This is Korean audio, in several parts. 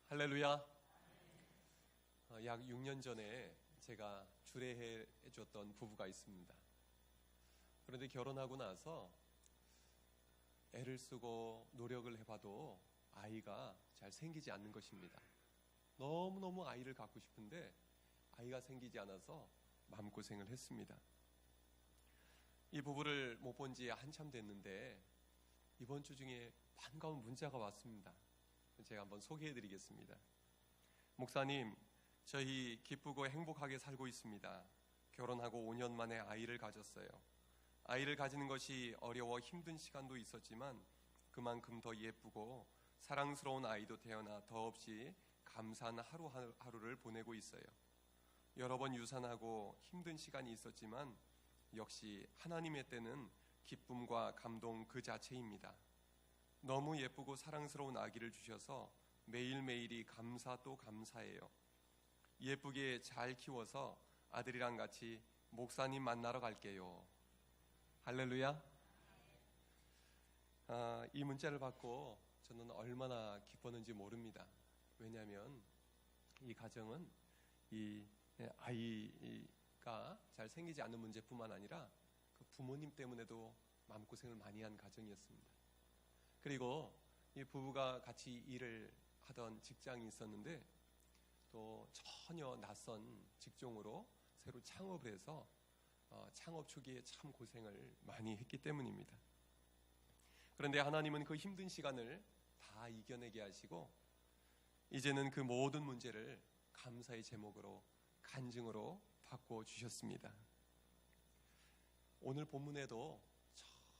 할렐루야. 약 6년 전에 제가 주례해 줬던 부부가 있습니다. 그런데 결혼하고 나서 애를 쓰고 노력을 해봐도 아이가 잘 생기지 않는 것입니다. 너무너무 아이를 갖고 싶은데 아이가 생기지 않아서 마음고생을 했습니다. 이 부부를 못 본 지 한참 됐는데 이번 주 중에 반가운 문자가 왔습니다. 제가 한번 소개해 드리겠습니다. 목사님, 저희 기쁘고 행복하게 살고 있습니다. 결혼하고 5년 만에 아이를 가졌어요. 아이를 가지는 것이 어려워 힘든 시간도 있었지만 그만큼 더 예쁘고 사랑스러운 아이도 태어나 더없이 감사한 하루하루를 보내고 있어요. 여러 번 유산하고 힘든 시간이 있었지만 역시 하나님의 때는 기쁨과 감동 그 자체입니다. 너무 예쁘고 사랑스러운 아기를 주셔서 매일매일이 감사 또 감사해요. 예쁘게 잘 키워서 아들이랑 같이 목사님 만나러 갈게요. 할렐루야. 이 문자를 받고 저는 얼마나 기뻤는지 모릅니다. 왜냐하면 이 가정은 이 아이가 잘 생기지 않는 문제뿐만 아니라 그 부모님 때문에도 마음고생을 많이 한 가정이었습니다. 그리고 이 부부가 같이 일을 하던 직장이 있었는데 또 전혀 낯선 직종으로 새로 창업을 해서 창업 초기에 참 고생을 많이 했기 때문입니다. 그런데 하나님은 그 힘든 시간을 다 이겨내게 하시고 이제는 그 모든 문제를 감사의 제목으로 간증으로 바꿔주셨습니다. 오늘 본문에도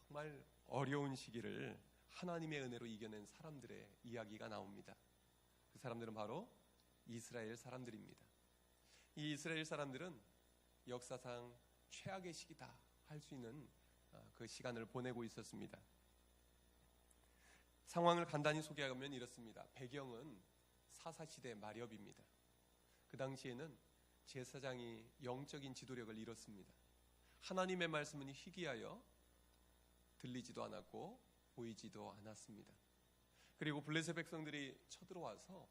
정말 어려운 시기를 하나님의 은혜로 이겨낸 사람들의 이야기가 나옵니다. 그 사람들은 바로 이스라엘 사람들입니다. 이 이스라엘 사람들은 역사상 최악의 시기다 할 수 있는 그 시간을 보내고 있었습니다. 상황을 간단히 소개하면 이렇습니다. 배경은 사사시대 말엽입니다. 그 당시에는 제사장이 영적인 지도력을 잃었습니다. 하나님의 말씀은 희귀하여 들리지도 않았고 보이지도 않았습니다. 그리고 블레셋 백성들이 쳐들어와서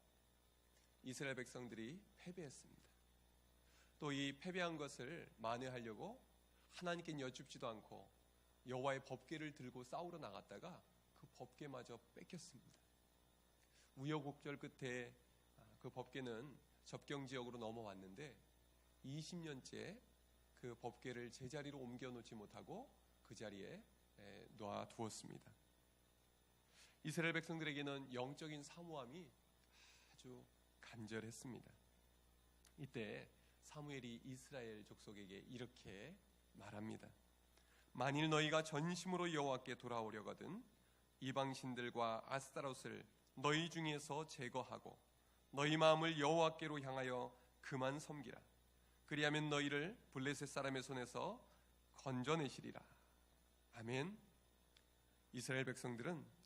이스라엘 백성들이 패배했습니다. 또 이 패배한 것을 만회하려고 하나님께 여쭙지도 않고 여호와의 법궤를 들고 싸우러 나갔다가 그 법궤마저 뺏겼습니다. 우여곡절 끝에 그 법궤는 접경지역으로 넘어왔는데 20년째 그 법궤를 제자리로 옮겨놓지 못하고 그 자리에 놔두었습니다. 이스라엘 백성들에게는 영적인 사모함이 아주 간절했습니다. 이때 사무엘이 이스라엘 족속에게 이렇게 말합니다. 만일 너희가 전심으로 여호와께 돌아오려거든 이방신들과 아스타롯을 너희 중에서 제거하고 너희 마음을 여호와께로 향하여 그만 섬기라. 그리하면 너희를 블레셋 사람의 손에서 건져내시리라. 아멘. 이스라엘 백성들은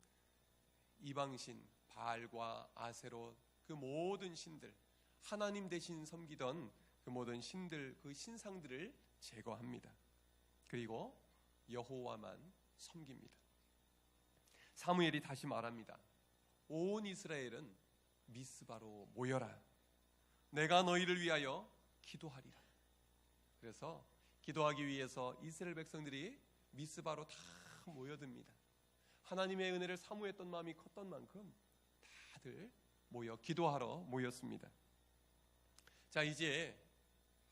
이방신 바알과 아세롯 그 모든 신들, 하나님 대신 섬기던 그 모든 신들, 그 신상들을 제거합니다. 그리고 여호와만 섬깁니다. 사무엘이 다시 말합니다. 온 이스라엘은 미스바로 모여라. 내가 너희를 위하여 기도하리라. 그래서 기도하기 위해서 이스라엘 백성들이 미스바로 다 모여듭니다. 하나님의 은혜를 사모했던 마음이 컸던 만큼 다들 모여 기도하러 모였습니다. 자, 이제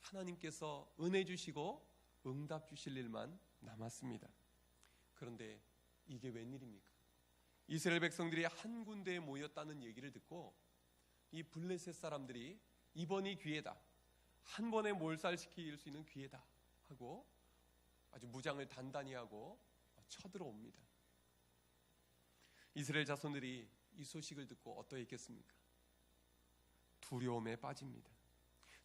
하나님께서 은혜 주시고 응답 주실 일만 남았습니다. 그런데 이게 웬일입니까? 이스라엘 백성들이 한 군데에 모였다는 얘기를 듣고 이 블레셋 사람들이 이번이 기회다, 한 번에 몰살시킬 수 있는 기회다 하고 아주 무장을 단단히 하고 쳐들어옵니다. 이스라엘 자손들이 이 소식을 듣고 어떠했겠습니까? 두려움에 빠집니다.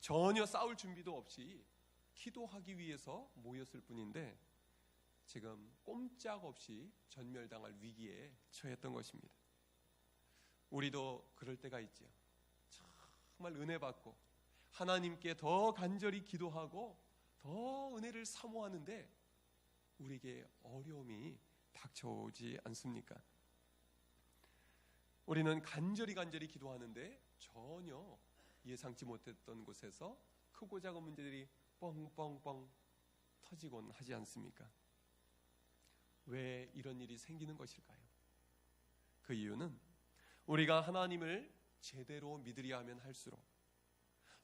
전혀 싸울 준비도 없이 기도하기 위해서 모였을 뿐인데 지금 꼼짝없이 전멸당할 위기에 처했던 것입니다. 우리도 그럴 때가 있죠. 정말 은혜 받고 하나님께 더 간절히 기도하고 더 은혜를 사모하는데 우리에게 어려움이 닥쳐오지 않습니까? 우리는 간절히 기도하는데 전혀 예상치 못했던 곳에서 크고 작은 문제들이 뻥뻥뻥 터지곤 하지 않습니까? 왜 이런 일이 생기는 것일까요? 그 이유는 우리가 하나님을 제대로 믿으려 하면 할수록,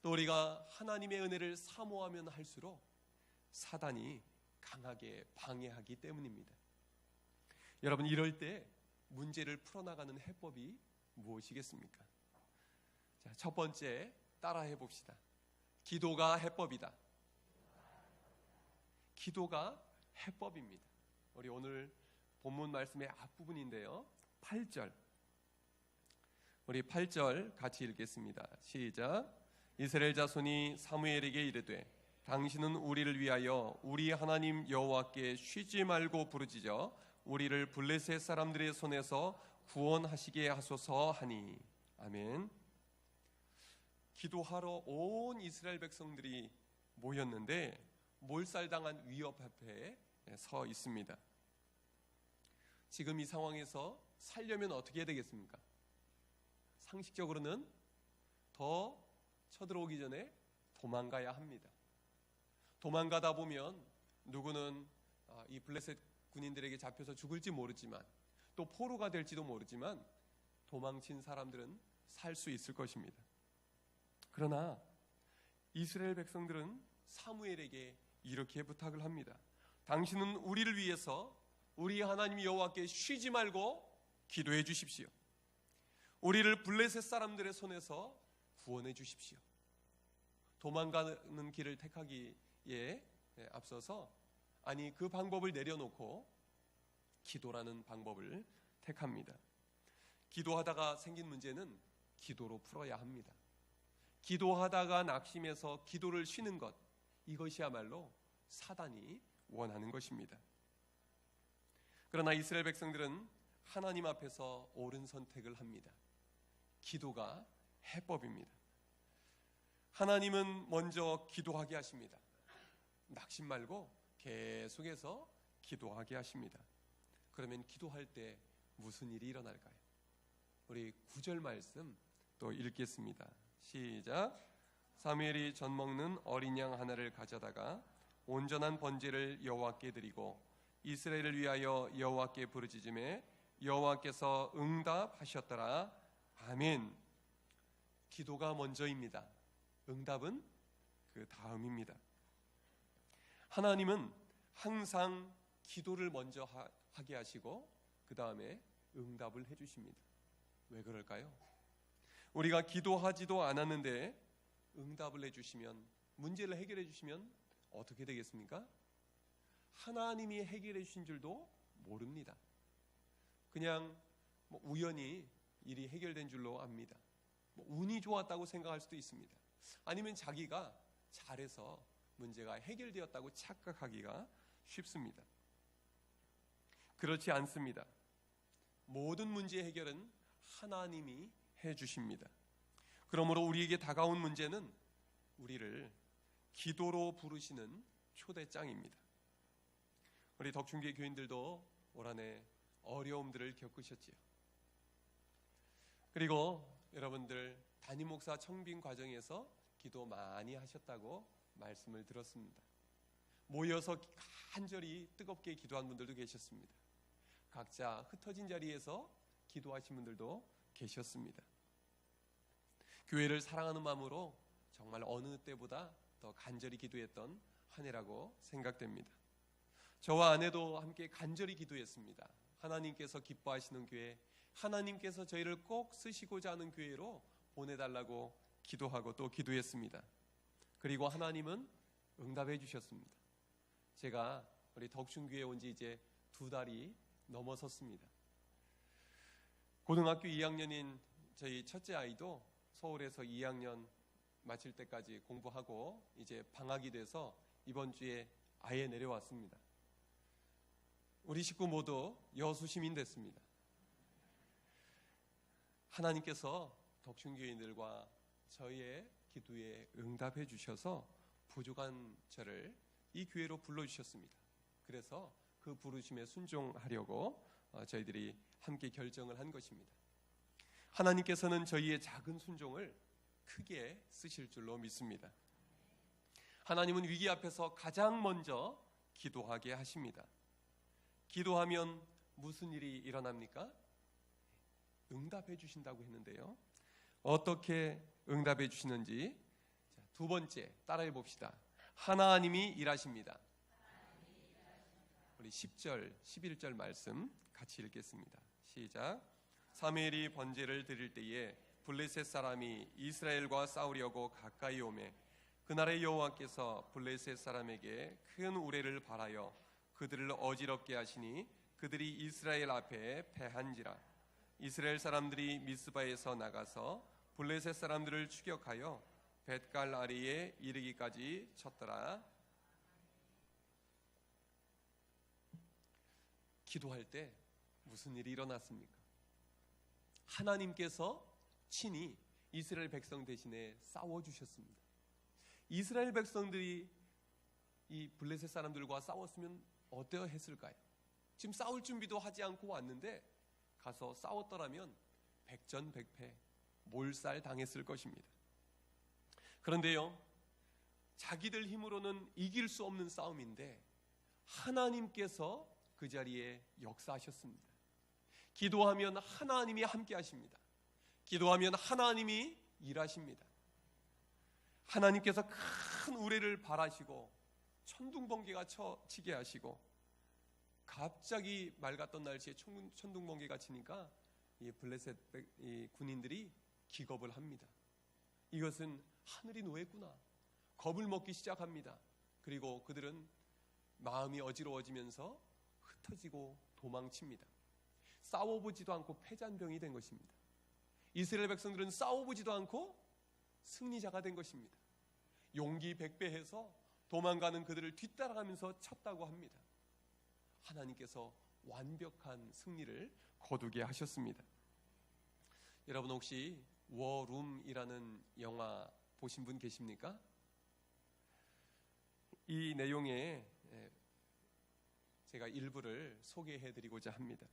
또 우리가 하나님의 은혜를 사모하면 할수록 사단이 강하게 방해하기 때문입니다. 여러분, 이럴 때 문제를 풀어나가는 해법이 무엇이겠습니까? 자, 첫 번째, 따라해 봅시다. 기도가 해법이다. 기도가 해법입니다. 우리 오늘 본문 말씀의 앞부분인데요, 8절, 우리 8절 같이 읽겠습니다. 시작. 이스라엘 자손이 사무엘에게 이르되 당신은 우리를 위하여 우리 하나님 여호와께 쉬지 말고 부르짖어 우리를 블레셋 사람들의 손에서 구원하시게 하소서 하니. 아멘. 기도하러 온 이스라엘 백성들이 모였는데 몰살당한 위협 앞에 서 있습니다. 지금 이 상황에서 살려면 어떻게 해야 되겠습니까? 상식적으로는 더 쳐들어오기 전에 도망가야 합니다. 도망가다 보면 누구는 이 블레셋 군인들에게 잡혀서 죽을지 모르지만, 또 포로가 될지도 모르지만 도망친 사람들은 살 수 있을 것입니다. 그러나 이스라엘 백성들은 사무엘에게 이렇게 부탁을 합니다. 당신은 우리를 위해서 우리 하나님 여호와께 쉬지 말고 기도해 주십시오. 우리를 블레셋 사람들의 손에서 구원해 주십시오. 도망가는 길을 택하기에 앞서서, 아니, 그 방법을 내려놓고 기도라는 방법을 택합니다. 기도하다가 생긴 문제는 기도로 풀어야 합니다. 기도하다가 낙심해서 기도를 쉬는 것, 이것이야말로 사단이 원하는 것입니다. 그러나 이스라엘 백성들은 하나님 앞에서 옳은 선택을 합니다. 기도가 해법입니다. 하나님은 먼저 기도하게 하십니다. 낙심 말고 계속해서 기도하게 하십니다. 그러면 기도할 때 무슨 일이 일어날까요? 우리 9절 말씀 또 읽겠습니다. 시작. 사무엘이 젖 먹는 어린 양 하나를 가져다가 온전한 번제를 여호와께 드리고 이스라엘을 위하여 여호와께 부르짖음에 여호와께서 응답하셨더라. 아멘. 기도가 먼저입니다. 응답은 그 다음입니다. 하나님은 항상 기도를 먼저 하게 하시고 그 다음에 응답을 해주십니다. 왜 그럴까요? 우리가 기도하지도 않았는데 응답을 해주시면, 문제를 해결해 주시면 어떻게 되겠습니까? 하나님이 해결해 주신 줄도 모릅니다. 그냥 우연히 일이 해결된 줄로 압니다. 운이 좋았다고 생각할 수도 있습니다. 아니면 자기가 잘해서 문제가 해결되었다고 착각하기가 쉽습니다. 그렇지 않습니다. 모든 문제 해결은 하나님이 해주십니다. 그러므로 우리에게 다가온 문제는 우리를 기도로 부르시는 초대장입니다. 우리 덕충교회 교인들도 올 한해 어려움들을 겪으셨지요. 그리고 여러분들 담임 목사 청빙 과정에서 기도 많이 하셨다고 말씀을 들었습니다. 모여서 간절히 뜨겁게 기도한 분들도 계셨습니다. 각자 흩어진 자리에서 기도하신 분들도 계셨습니다. 교회를 사랑하는 마음으로 정말 어느 때보다 더 간절히 기도했던 한 해라고 생각됩니다. 저와 아내도 함께 간절히 기도했습니다. 하나님께서 기뻐하시는 교회, 하나님께서 저희를 꼭 쓰시고자 하는 교회로 보내달라고 기도하고 또 기도했습니다. 그리고 하나님은 응답해 주셨습니다. 제가 우리 덕충교회에 온 지 이제 2달이 넘어섰습니다. 고등학교 2학년인 저희 첫째 아이도 서울에서 2학년 마칠 때까지 공부하고 이제 방학이 돼서 이번 주에 아예 내려왔습니다. 우리 식구 모두 여수 시민 됐습니다. 하나님께서 덕충교인들과 저희의 기도에 응답해 주셔서 부족한 저를 이 교회로 불러주셨습니다. 그래서 그 부르심에 순종하려고 저희들이 함께 결정을 한 것입니다. 하나님께서는 저희의 작은 순종을 크게 쓰실 줄로 믿습니다. 하나님은 위기 앞에서 가장 먼저 기도하게 하십니다. 기도하면 무슨 일이 일어납니까? 응답해 주신다고 했는데요. 어떻게 응답해 주시는지 두 번째 따라해 봅시다. 하나님이 일하십니다. 우리 10절, 11절 말씀 같이 읽겠습니다. 시작. 사무엘이 번제를 드릴 때에 블레셋 사람이 이스라엘과 싸우려고 가까이 오매 그날의 여호와께서 블레셋 사람에게 큰 우레를 발하여 그들을 어지럽게 하시니 그들이 이스라엘 앞에 패한지라. 이스라엘 사람들이 미스바에서 나가서 블레셋 사람들을 추격하여 벳갈 아리에 이르기까지 쳤더라. 기도할 때 무슨 일이 일어났습니까? 하나님께서 친히 이스라엘 백성 대신에 싸워주셨습니다. 이스라엘 백성들이 이 블레셋 사람들과 싸웠으면 어떠했을까요? 지금 싸울 준비도 하지 않고 왔는데 가서 싸웠더라면 백전백패, 몰살 당했을 것입니다. 그런데요, 자기들 힘으로는 이길 수 없는 싸움인데 하나님께서 그 자리에 역사하셨습니다. 기도하면 하나님이 함께 하십니다. 기도하면 하나님이 일하십니다. 하나님께서 큰 우레를 발하시고 천둥번개가 치게 하시고 갑자기 맑았던 날씨에 천둥번개가 치니까 이 블레셋 군인들이 기겁을 합니다. 이것은 하늘이 노했구나. 겁을 먹기 시작합니다. 그리고 그들은 마음이 어지러워지면서 흩어지고 도망칩니다. 싸워보지도 않고 패잔병이 된 것입니다. 이스라엘 백성들은 싸워보지도 않고 승리자가 된 것입니다. 용기 백배해서 도망가는 그들을 뒤따라가면서 쳤다고 합니다. 하나님께서 완벽한 승리를 거두게 하셨습니다. 여러분 혹시 워룸이라는 영화 보신 분 계십니까? 이 내용에 제가 일부를 소개해드리고자 합니다.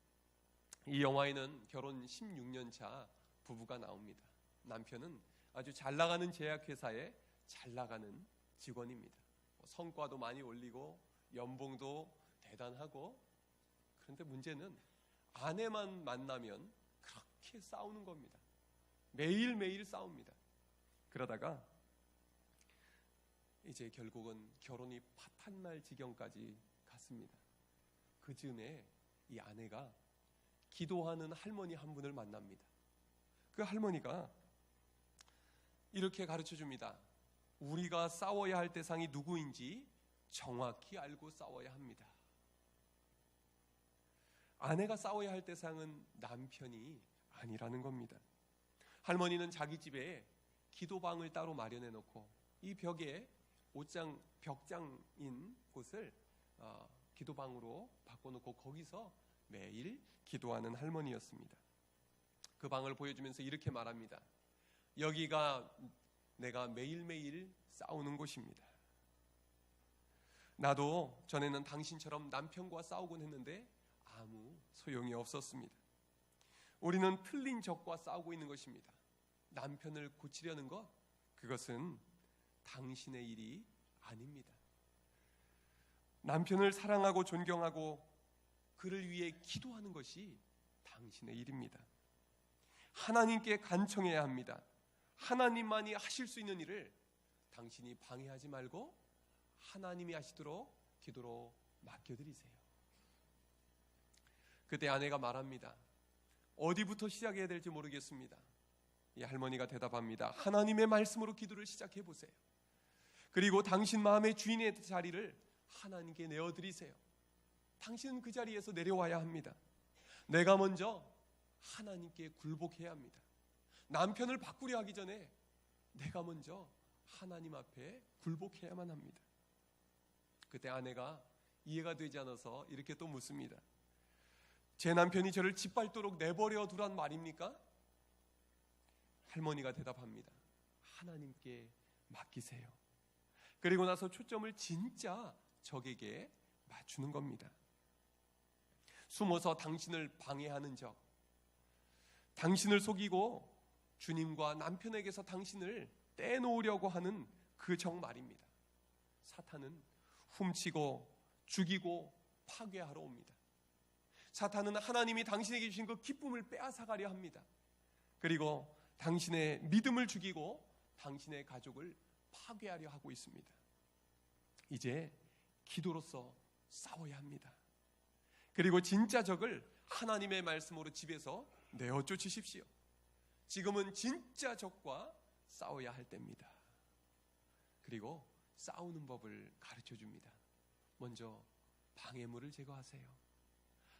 이 영화에는 결혼 16년 차 부부가 나옵니다. 남편은 아주 잘 나가는 제약회사에 잘 나가는 직원입니다. 성과도 많이 올리고 연봉도 대단하고, 그런데 문제는 아내만 만나면 그렇게 싸우는 겁니다. 매일매일 싸웁니다. 그러다가 이제 결국은 결혼이 파탄날 지경까지 갔습니다. 그 즈음에 이 아내가 기도하는 할머니 한 분을 만납니다. 그 할머니가 이렇게 가르쳐 줍니다. 우리가 싸워야 할 대상이 누구인지 정확히 알고 싸워야 합니다. 아내가 싸워야 할 대상은 남편이 아니라는 겁니다. 할머니는 자기 집에 기도방을 따로 마련해 놓고 이 벽에 벽장인 곳을 기도방으로 바꿔놓고 거기서 매일 기도하는 할머니였습니다. 그 방을 보여주면서 이렇게 말합니다. 여기가 내가 매일매일 싸우는 곳입니다. 나도 전에는 당신처럼 남편과 싸우곤 했는데 아무 소용이 없었습니다. 우리는 틀린 적과 싸우고 있는 것입니다. 남편을 고치려는 것, 그것은 당신의 일이 아닙니다. 남편을 사랑하고 존경하고 그를 위해 기도하는 것이 당신의 일입니다. 하나님께 간청해야 합니다. 하나님만이 하실 수 있는 일을 당신이 방해하지 말고 하나님이 하시도록 기도로 맡겨드리세요. 그때 아내가 말합니다. 어디부터 시작해야 될지 모르겠습니다. 이 할머니가 대답합니다. 하나님의 말씀으로 기도를 시작해 보세요. 그리고 당신 마음의 주인의 자리를 하나님께 내어드리세요. 당신은 그 자리에서 내려와야 합니다. 내가 먼저 하나님께 굴복해야 합니다. 남편을 바꾸려 하기 전에 내가 먼저 하나님 앞에 굴복해야만 합니다. 그때 아내가 이해가 되지 않아서 이렇게 또 묻습니다. 제 남편이 저를 짓밟도록 내버려 두란 말입니까? 할머니가 대답합니다. 하나님께 맡기세요. 그리고 나서 초점을 진짜 적에게 맞추는 겁니다. 숨어서 당신을 방해하는 적, 당신을 속이고 주님과 남편에게서 당신을 떼놓으려고 하는 그 정 말입니다. 사탄은 훔치고 죽이고 파괴하러 옵니다. 사탄은 하나님이 당신에게 주신 그 기쁨을 빼앗아가려 합니다. 그리고 당신의 믿음을 죽이고 당신의 가족을 파괴하려 하고 있습니다. 이제 기도로서 싸워야 합니다. 그리고 진짜 적을 하나님의 말씀으로 집에서 내어 쫓으십시오. 지금은 진짜 적과 싸워야 할 때입니다. 그리고 싸우는 법을 가르쳐 줍니다. 먼저 방해물을 제거하세요.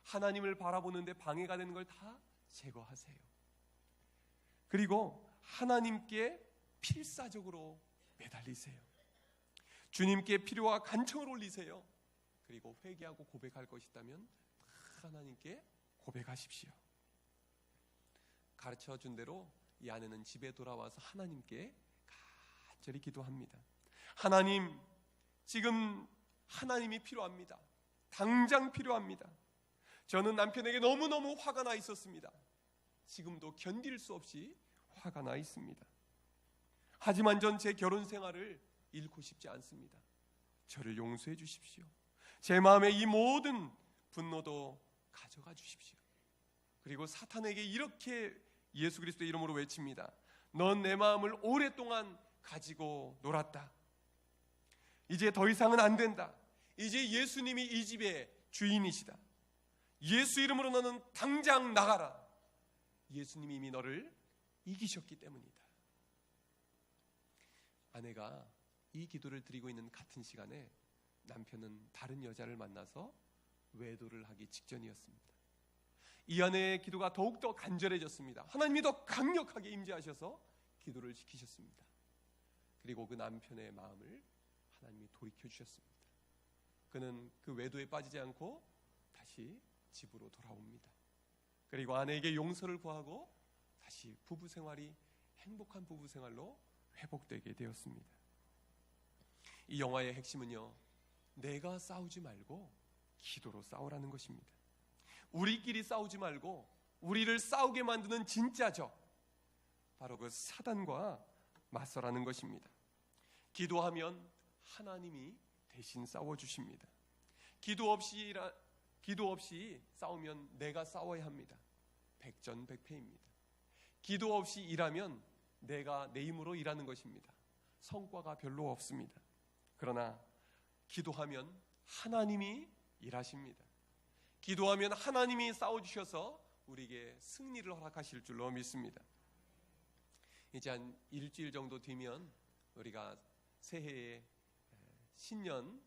하나님을 바라보는데 방해가 되는 걸 다 제거하세요. 그리고 하나님께 필사적으로 매달리세요. 주님께 필요와 간청을 올리세요. 그리고 회개하고 고백할 것이 있다면 하나님께 고백하십시오. 가르쳐 준 대로 이 아내는 집에 돌아와서 하나님께 간절히 기도합니다. 하나님, 지금 하나님이 필요합니다. 당장 필요합니다. 저는 남편에게 너무너무 화가 나 있었습니다. 지금도 견딜 수 없이 화가 나 있습니다. 하지만 전 제 결혼 생활을 잃고 싶지 않습니다. 저를 용서해 주십시오. 제 마음의 이 모든 분노도 가져가 주십시오. 그리고 사탄에게 이렇게 예수 그리스도의 이름으로 외칩니다. 넌 내 마음을 오랫동안 가지고 놀았다. 이제 더 이상은 안 된다. 이제 예수님이 이 집의 주인이시다. 예수 이름으로 너는 당장 나가라. 예수님이 이미 너를 이기셨기 때문이다. 아내가 이 기도를 드리고 있는 같은 시간에 남편은 다른 여자를 만나서 외도를 하기 직전이었습니다. 이 아내의 기도가 더욱더 간절해졌습니다. 하나님이 더 강력하게 임재하셔서 기도를 지키셨습니다. 그리고 그 남편의 마음을 하나님이 돌이켜 주셨습니다. 그는 그 외도에 빠지지 않고 다시 집으로 돌아옵니다. 그리고 아내에게 용서를 구하고 다시 부부 생활이 행복한 부부 생활로 회복되게 되었습니다. 이 영화의 핵심은요, 내가 싸우지 말고 기도로 싸우라는 것입니다. 우리끼리 싸우지 말고 우리를 싸우게 만드는 진짜 적, 바로 그 사단과 맞서라는 것입니다. 기도하면 하나님이 대신 싸워주십니다. 기도 없이 싸우면 내가 싸워야 합니다. 백전백패입니다. 기도 없이 일하면 내가 내 힘으로 일하는 것입니다. 성과가 별로 없습니다. 그러나 기도하면 하나님이 일하십니다. 기도하면 하나님이 싸워주셔서 우리에게 승리를 허락하실 줄로 믿습니다. 이제 한 일주일 정도 뒤면 우리가 새해에 신년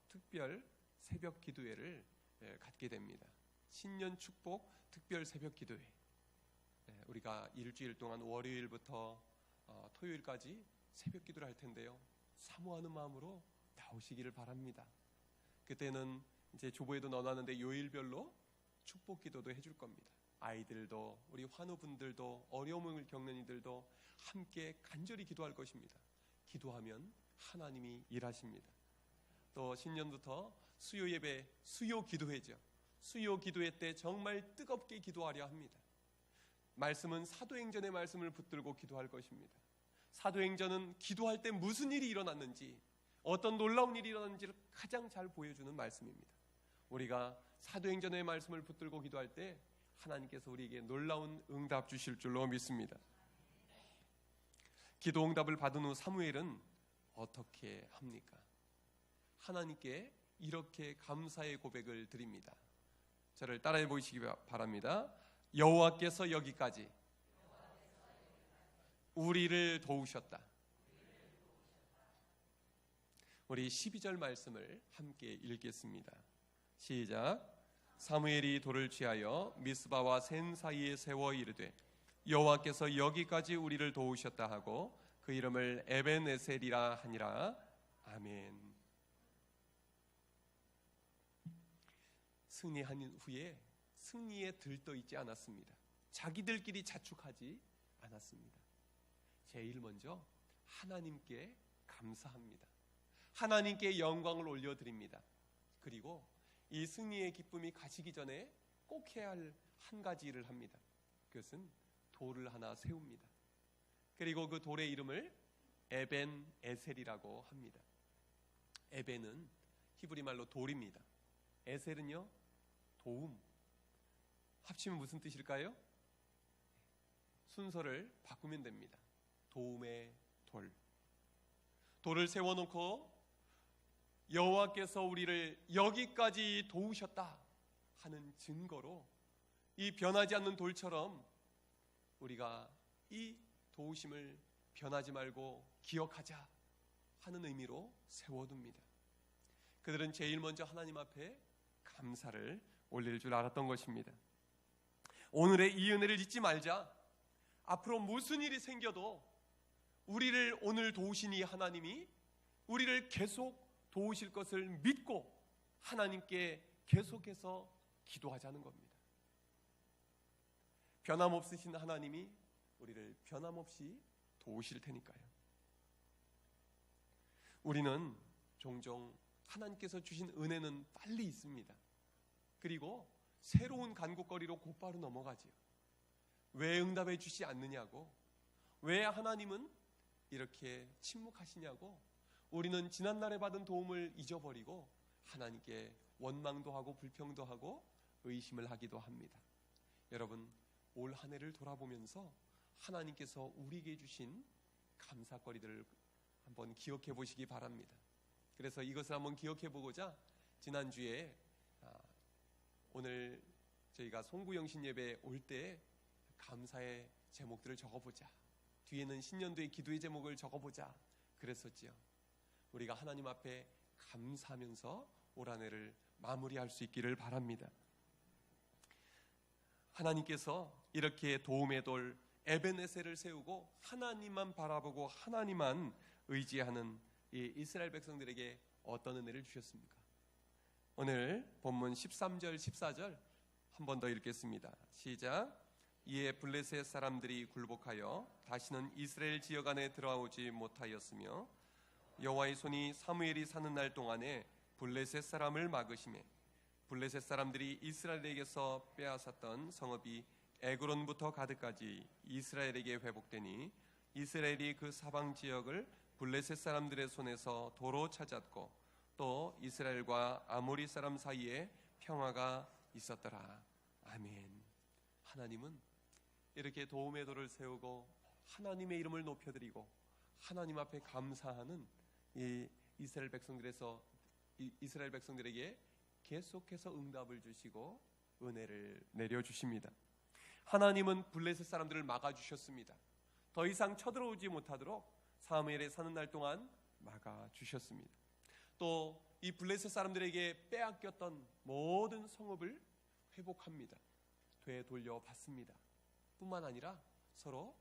특별 새벽 기도회를 갖게 됩니다. 신년 축복 특별 새벽 기도회. 우리가 일주일 동안 월요일부터 토요일까지 새벽 기도를 할 텐데요. 사모하는 마음으로 나오시기를 바랍니다. 그때는 이제 조보에도 넣어놨는데 요일별로 축복 기도도 해줄 겁니다. 아이들도 우리 환우분들도 어려움을 겪는 이들도 함께 간절히 기도할 것입니다. 기도하면 하나님이 일하십니다. 또 신년부터 수요 예배, 수요 기도회죠. 수요 기도회 때 정말 뜨겁게 기도하려 합니다. 말씀은 사도행전의 말씀을 붙들고 기도할 것입니다. 사도행전은 기도할 때 무슨 일이 일어났는지, 어떤 놀라운 일이 일어났는지를 가장 잘 보여주는 말씀입니다. 우리가 사도행전의 말씀을 붙들고 기도할 때 하나님께서 우리에게 놀라운 응답 주실 줄로 믿습니다. 기도 응답을 받은 후 사무엘은 어떻게 합니까? 하나님께 이렇게 감사의 고백을 드립니다. 저를 따라해 보시기 바랍니다. 여호와께서 여기까지 우리를 도우셨다. 우리 12절 말씀을 함께 읽겠습니다. 시작. 사무엘이 돌을 취하여 미스바와 센 사이에 세워 이르되 여호와께서 여기까지 우리를 도우셨다 하고 그 이름을 에벤에셀이라 하니라. 아멘. 승리한 후에 승리에 들떠 있지 않았습니다. 자기들끼리 자축하지 않았습니다. 제일 먼저 하나님께 감사합니다. 하나님께 영광을 올려드립니다. 그리고 이 승리의 기쁨이 가시기 전에 꼭 해야 할 한 가지 일을 합니다. 그것은 돌을 하나 세웁니다. 그리고 그 돌의 이름을 에벤 에셀이라고 합니다. 에벤은 히브리 말로 돌입니다. 에셀은요, 도움. 합치면 무슨 뜻일까요? 순서를 바꾸면 됩니다. 도움의 돌. 돌을 세워놓고 여호와께서 우리를 여기까지 도우셨다 하는 증거로 이 변하지 않는 돌처럼 우리가 이 도우심을 변하지 말고 기억하자 하는 의미로 세워둡니다. 그들은 제일 먼저 하나님 앞에 감사를 올릴 줄 알았던 것입니다. 오늘의 이 은혜를 잊지 말자. 앞으로 무슨 일이 생겨도 우리를 오늘 도우신 이 하나님이 우리를 계속 도우실 것을 믿고 하나님께 계속해서 기도하자는 겁니다. 변함없으신 하나님이 우리를 변함없이 도우실 테니까요. 우리는 종종 하나님께서 주신 은혜는 빨리 있습니다. 그리고 새로운 간국거리로 곧바로 넘어가지요. 왜 응답해 주시지 않느냐고, 왜 하나님은 이렇게 침묵하시냐고, 우리는 지난날에 받은 도움을 잊어버리고 하나님께 원망도 하고 불평도 하고 의심을 하기도 합니다. 여러분, 올 한 해를 돌아보면서 하나님께서 우리에게 주신 감사거리들을 한번 기억해 보시기 바랍니다. 그래서 이것을 한번 기억해 보고자 지난주에 오늘 저희가 송구영신 예배 올 때 감사의 제목들을 적어보자, 뒤에는 신년도의 기도의 제목을 적어보자 그랬었지요. 우리가 하나님 앞에 감사하면서 올 한 해를 마무리할 수 있기를 바랍니다. 하나님께서 이렇게 도움의 돌 에벤에셀을 세우고 하나님만 바라보고 하나님만 의지하는 이 이스라엘 백성들에게 어떤 은혜를 주셨습니까? 오늘 본문 13절 14절 한 번 더 읽겠습니다. 시작. 이에 블레셋 사람들이 굴복하여 다시는 이스라엘 지역 안에 들어오지 못하였으며 여호와의 손이 사무엘이 사는 날 동안에 블레셋 사람을 막으시매 블레셋 사람들이 이스라엘에게서 빼앗았던 성읍이 에그론부터 가드까지 이스라엘에게 회복되니 이스라엘이 그 사방 지역을 블레셋 사람들의 손에서 도로 찾았고 또 이스라엘과 아모리 사람 사이에 평화가 있었더라. 아멘. 하나님은 이렇게 도움의 돌을 세우고 하나님의 이름을 높여드리고 하나님 앞에 감사하는 이 이스라엘 백성들에게 계속해서 응답을 주시고 은혜를 내려주십니다. 하나님은 블레셋 사람들을 막아주셨습니다. 더 이상 쳐들어오지 못하도록 사무엘에 사는 날 동안 막아주셨습니다. 또 이 블레셋 사람들에게 빼앗겼던 모든 성읍을 회복합니다. 되돌려받습니다. 뿐만 아니라 서로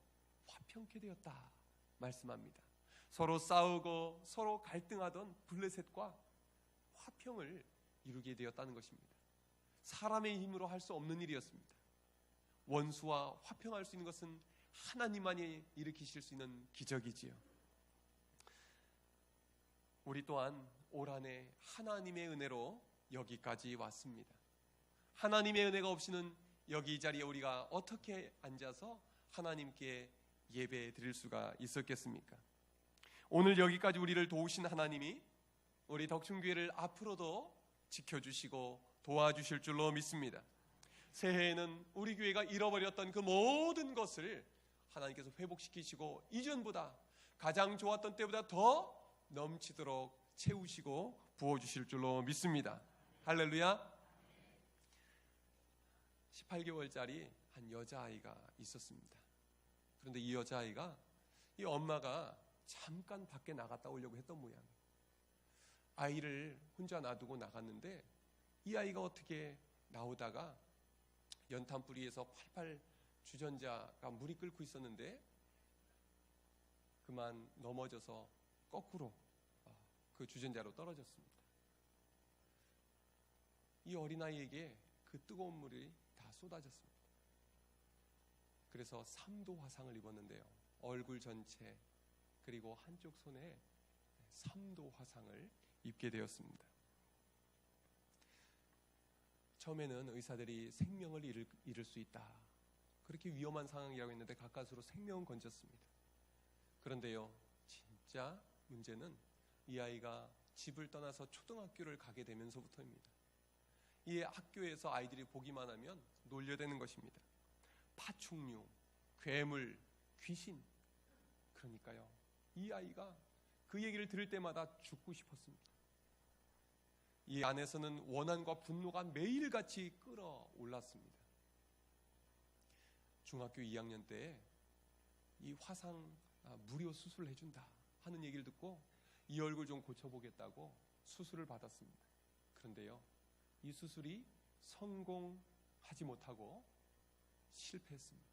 화평케 되었다 말씀합니다. 서로 싸우고 서로 갈등하던 블레셋과 화평을 이루게 되었다는 것입니다. 사람의 힘으로 할 수 없는 일이었습니다. 원수와 화평할 수 있는 것은 하나님만이 일으키실 수 있는 기적이지요. 우리 또한 올 한 해 하나님의 은혜로 여기까지 왔습니다. 하나님의 은혜가 없이는 여기 이 자리에 우리가 어떻게 앉아서 하나님께 예배 드릴 수가 있었겠습니까? 오늘 여기까지 우리를 도우신 하나님이 우리 덕충교회를 앞으로도 지켜주시고 도와주실 줄로 믿습니다. 새해에는 우리 교회가 잃어버렸던 그 모든 것을 하나님께서 회복시키시고 이전보다 가장 좋았던 때보다 더 넘치도록 채우시고 부어주실 줄로 믿습니다. 할렐루야. 18개월짜리 한 여자아이가 있었습니다. 그런데 이 여자아이가 이 엄마가 잠깐 밖에 나갔다 오려고 했던 모양이에요. 아이를 혼자 놔두고 나갔는데 이 아이가 어떻게 나오다가 연탄뿌리에서 팔팔 주전자가 물이 끓고 있었는데 그만 넘어져서 거꾸로 그 주전자로 떨어졌습니다. 이 어린아이에게 그 뜨거운 물이 다 쏟아졌습니다. 그래서 3도 화상을 입었는데요. 얼굴 전체 그리고 한쪽 손에 3도 화상을 입게 되었습니다. 처음에는 의사들이 생명을 잃을 수 있다 그렇게 위험한 상황이라고 했는데 가까스로 생명을 건졌습니다. 그런데요, 진짜 문제는 이 아이가 집을 떠나서 초등학교를 가게 되면서부터입니다. 이 학교에서 아이들이 보기만 하면 놀려대는 것입니다. 파충류, 괴물, 귀신. 그러니까요, 이 아이가 그 얘기를 들을 때마다 죽고 싶었습니다. 이 안에서는 원한과 분노가 매일같이 끌어올랐습니다. 중학교 2학년 때에 이 화상 무료 수술을 해준다 하는 얘기를 듣고 이 얼굴 좀 고쳐보겠다고 수술을 받았습니다. 그런데요, 이 수술이 성공하지 못하고 실패했습니다.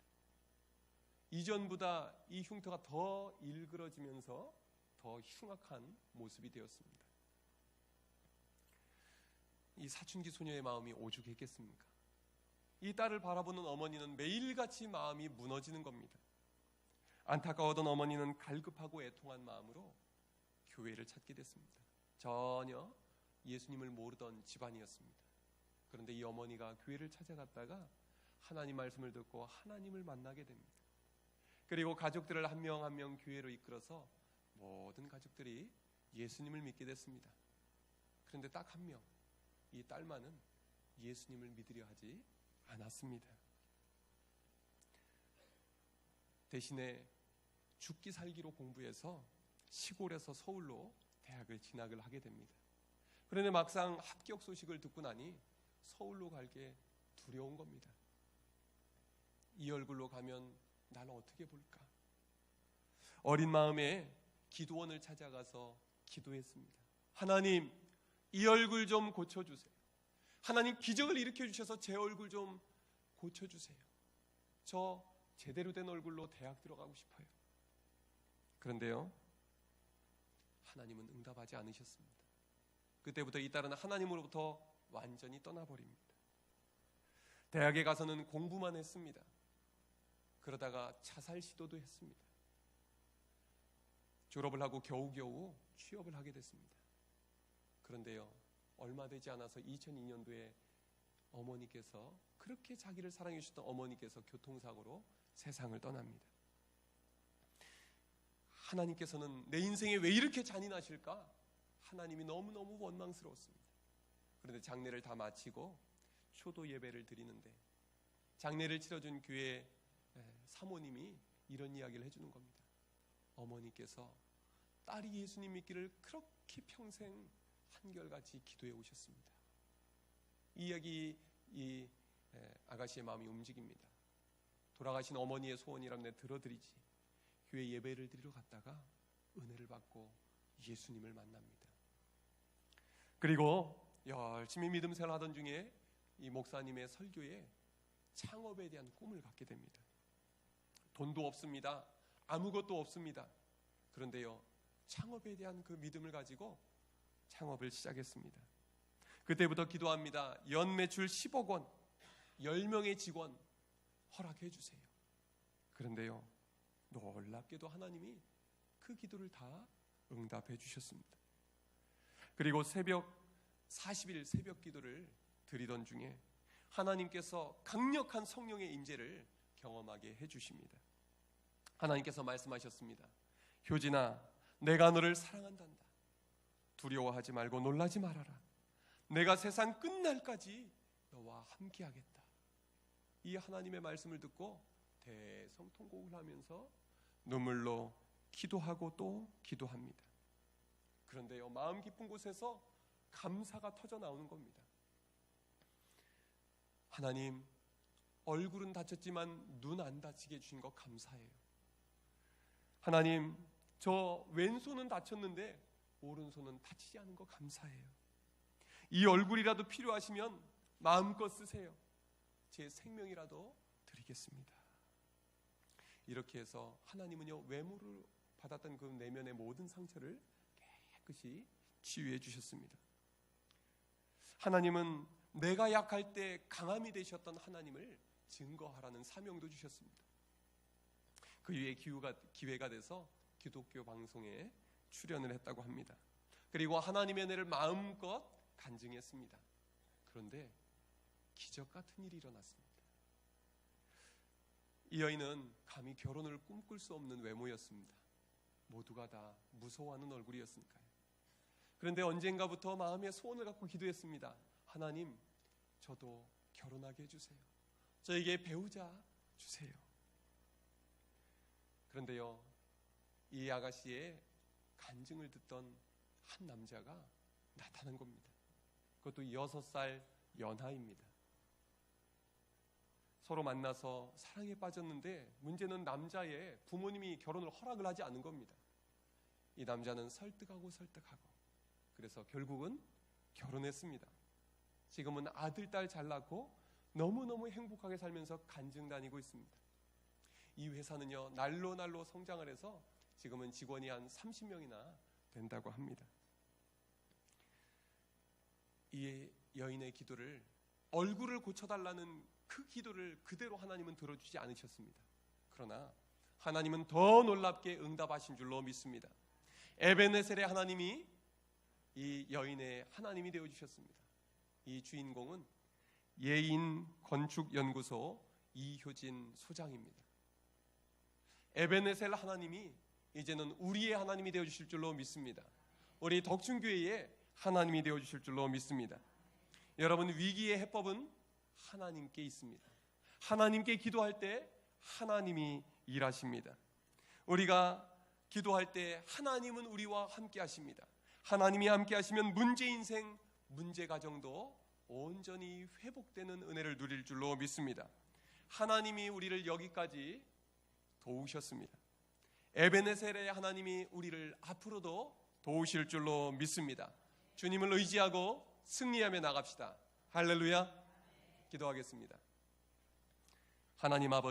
이전보다 이 흉터가 더 일그러지면서 더 흉악한 모습이 되었습니다. 이 사춘기 소녀의 마음이 오죽했겠습니까? 이 딸을 바라보는 어머니는 매일같이 마음이 무너지는 겁니다. 안타까웠던 어머니는 갈급하고 애통한 마음으로 교회를 찾게 됐습니다. 전혀 예수님을 모르던 집안이었습니다. 그런데 이 어머니가 교회를 찾아갔다가 하나님 말씀을 듣고 하나님을 만나게 됩니다. 그리고 가족들을 한 명 한 명 교회로 이끌어서 모든 가족들이 예수님을 믿게 됐습니다. 그런데 딱 한 명, 이 딸만은 예수님을 믿으려 하지 않았습니다. 대신에 죽기 살기로 공부해서 시골에서 서울로 대학을 진학을 하게 됩니다. 그런데 막상 합격 소식을 듣고 나니 서울로 갈게 두려운 겁니다. 이 얼굴로 가면 날 어떻게 볼까? 어린 마음에 기도원을 찾아가서 기도했습니다. 하나님, 이 얼굴 좀 고쳐주세요. 하나님, 기적을 일으켜 주셔서 제 얼굴 좀 고쳐주세요. 저 제대로 된 얼굴로 대학 들어가고 싶어요. 그런데요, 하나님은 응답하지 않으셨습니다. 그때부터 이 딸은 하나님으로부터 완전히 떠나버립니다. 대학에 가서는 공부만 했습니다. 그러다가 자살 시도도 했습니다. 졸업을 하고 겨우겨우 취업을 하게 됐습니다. 그런데요, 얼마 되지 않아서 2002년도에 어머니께서, 그렇게 자기를 사랑해 주셨던 어머니께서 교통사고로 세상을 떠납니다. 하나님께서는 내 인생에 왜 이렇게 잔인하실까? 하나님이 너무너무 원망스러웠습니다. 그런데 장례를 다 마치고 효도 예배를 드리는데 장례를 치러준 교회 사모님이 이런 이야기를 해주는 겁니다. 어머니께서 딸이 예수님 믿기를 그렇게 평생 한결같이 기도해 오셨습니다. 이 이야기, 이 아가씨의 마음이 움직입니다. 돌아가신 어머니의 소원이라면 내가 들어드리지. 교회 예배를 드리러 갔다가 은혜를 받고 예수님을 만납니다. 그리고 열심히 믿음 생활 하던 중에 이 목사님의 설교에 창업에 대한 꿈을 갖게 됩니다. 돈도 없습니다. 아무것도 없습니다. 그런데요, 창업에 대한 그 믿음을 가지고 창업을 시작했습니다. 그때부터 기도합니다. 연 매출 10억 원, 10명의 직원 허락해 주세요. 그런데요, 놀랍게도 하나님이 그 기도를 다 응답해 주셨습니다. 그리고 새벽 40일 새벽 기도를 드리던 중에 하나님께서 강력한 성령의 임재를 경험하게 해주십니다. 하나님께서 말씀하셨습니다. 효진아, 내가 너를 사랑한단다. 두려워하지 말고 놀라지 말아라. 내가 세상 끝날까지 너와 함께하겠다. 이 하나님의 말씀을 듣고 대성통곡을 하면서 눈물로 기도하고 또 기도합니다. 그런데요, 마음 깊은 곳에서 감사가 터져 나오는 겁니다. 하나님, 얼굴은 다쳤지만 눈 안 다치게 해주신 거 감사해요. 하나님, 저 왼손은 다쳤는데 오른손은 다치지 않은 거 감사해요. 이 얼굴이라도 필요하시면 마음껏 쓰세요. 제 생명이라도 드리겠습니다. 이렇게 해서 하나님은요, 외모를 받았던 그 내면의 모든 상처를 깨끗이 치유해 주셨습니다. 하나님은 내가 약할 때 강함이 되셨던 하나님을 증거하라는 사명도 주셨습니다. 그 이후에 기회가 돼서 기독교 방송에 출연을 했다고 합니다. 그리고 하나님의 은혜를 마음껏 간증했습니다. 그런데 기적 같은 일이 일어났습니다. 이 여인은 감히 결혼을 꿈꿀 수 없는 외모였습니다. 모두가 다 무서워하는 얼굴이었으니까요. 그런데 언젠가부터 마음의 소원을 갖고 기도했습니다. 하나님, 저도 결혼하게 해주세요. 저에게 배우자 주세요. 그런데요, 이 아가씨의 간증을 듣던 한 남자가 나타난 겁니다. 그것도 6살 연하입니다. 서로 만나서 사랑에 빠졌는데 문제는 남자의 부모님이 결혼을 허락을 하지 않은 겁니다. 이 남자는 설득하고 그래서 결국은 결혼했습니다. 지금은 아들, 딸 잘 낳고 너무너무 행복하게 살면서 간증 다니고 있습니다. 이 회사는요, 날로 성장을 해서 지금은 직원이 한 30명이나 된다고 합니다. 이 여인의 기도를, 얼굴을 고쳐달라는 그 기도를 그대로 하나님은 들어주지 않으셨습니다. 그러나 하나님은 더 놀랍게 응답하신 줄로 믿습니다. 에베네셀의 하나님이 이 여인의 하나님이 되어주셨습니다. 이 주인공은 예인건축연구소 이효진 소장입니다. 에베네셀 하나님이 이제는 우리의 하나님이 되어주실 줄로 믿습니다. 우리 덕중교회의 하나님이 되어주실 줄로 믿습니다. 여러분, 위기의 해법은 하나님께 있습니다. 하나님께 기도할 때 하나님이 일하십니다. 우리가 기도할 때 하나님은 우리와 함께 하십니다. 하나님이 함께 하시면 문제 인생, 문제 가정도 온전히 회복되는 은혜를 누릴 줄로 믿습니다. 하나님이 우리를 여기까지 도우셨습니다. 에베네셀의 하나님이 우리를 앞으로도 도우실 줄로 믿습니다. 주님을 의지하고 승리하며 나갑시다. 할렐루야. 기도하겠습니다. 하나님 아버지,